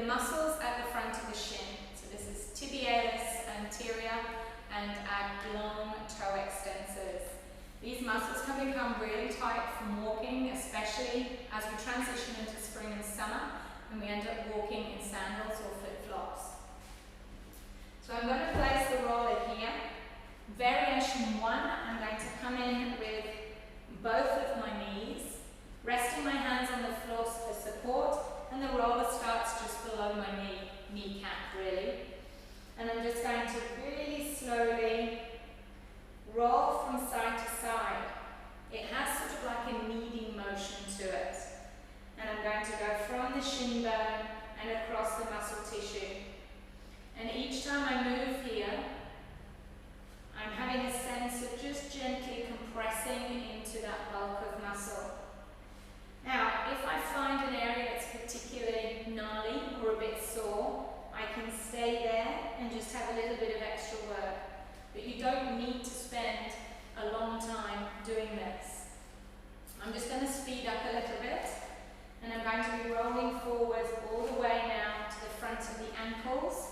the muscles at the front of the shin. So this is tibialis anterior and our long toe extensors. These muscles can become really tight from walking, especially as we transition into spring and summer and we end up walking in sandals or flip-flops. So I'm going to place the roller here. Variation 1, I'm going to come in with both of my knees, resting my hands on the floor for support, and the roller starts just below my kneecap really. And I'm just going to really slowly roll from side to side. It has sort of like a kneading motion to it. And I'm going to go from the shin bone and across the muscle tissue. And each time I move here, I'm having a sense of just gently compressing into that bulk of muscle. Now, if I find an area that's particularly gnarly or a bit sore, I can stay there and just have a little bit of extra work. But you don't need to spend a long time doing this. I'm just going to speed up a little bit, and I'm going to be rolling forwards all the way now to the front of the ankles.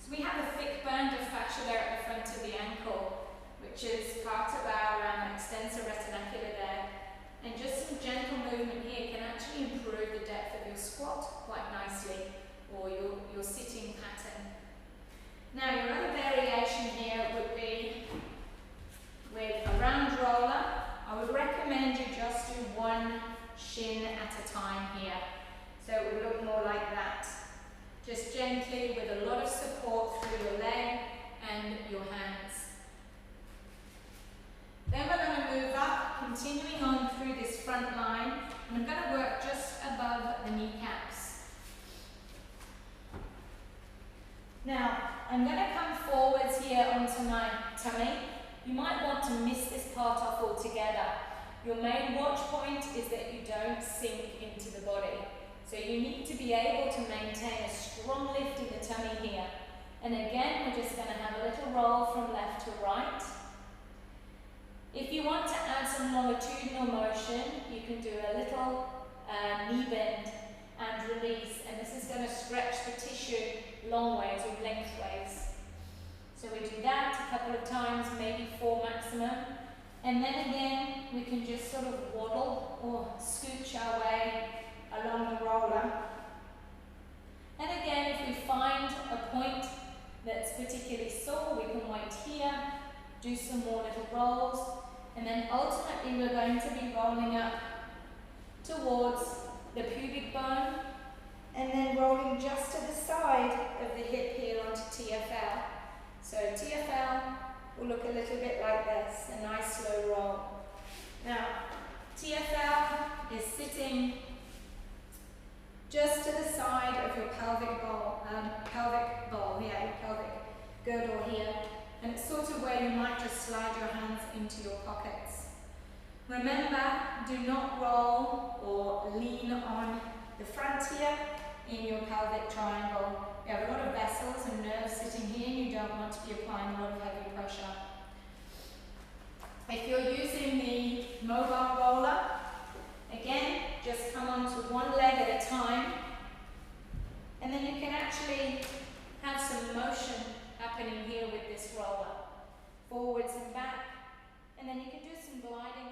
So we have a thick band of fascia there at the front of the ankle, which is part of our extensor retinacular there. And just some gentle movement here can actually improve the depth of your squat quite nicely, or your sitting pattern. Now your other variation here would be with a round roller. I would recommend you just do one shin at a time here. So it would look more like that. Just gently with a lot of support through your leg and your hands. Then we're going to move up, continuing on through this front line, and I'm going to work just above the kneecaps. Now, I'm going to come forwards here onto my tummy. You might want to miss this part off altogether. Your main watch point is that you don't sink into the body. So you need to be able to maintain a strong lift in the tummy here. And again, we're just going to have a little roll from left to right. If you want to add some longitudinal motion, you can do a little knee bend and release, and this is going to stretch the tissue long ways or lengthways. So we do that a couple of times, maybe 4 maximum, and then again we can just sort of waddle or scooch our way along the roller. And again, if we find a point that's particularly sore, we can wait here, do some more little rolls, and then ultimately we're going to be rolling up towards the pubic bone, and then rolling just to the side of the hip here onto TFL. So TFL will look a little bit like this, a nice slow roll. Now, TFL is sitting just to the side of your pelvic bowl, your pelvic girdle here, and it's sort of where you might just slide your hands into your pockets. Remember, do not roll or lean on the front here in your pelvic triangle. You have a lot of vessels and nerves sitting here, and you don't want to be applying a lot of heavy pressure. If you're using the mobile roller, again, just come onto one leg at a time, and then you can actually have some motion happening here with this roller. Forwards and back, and then you can do some gliding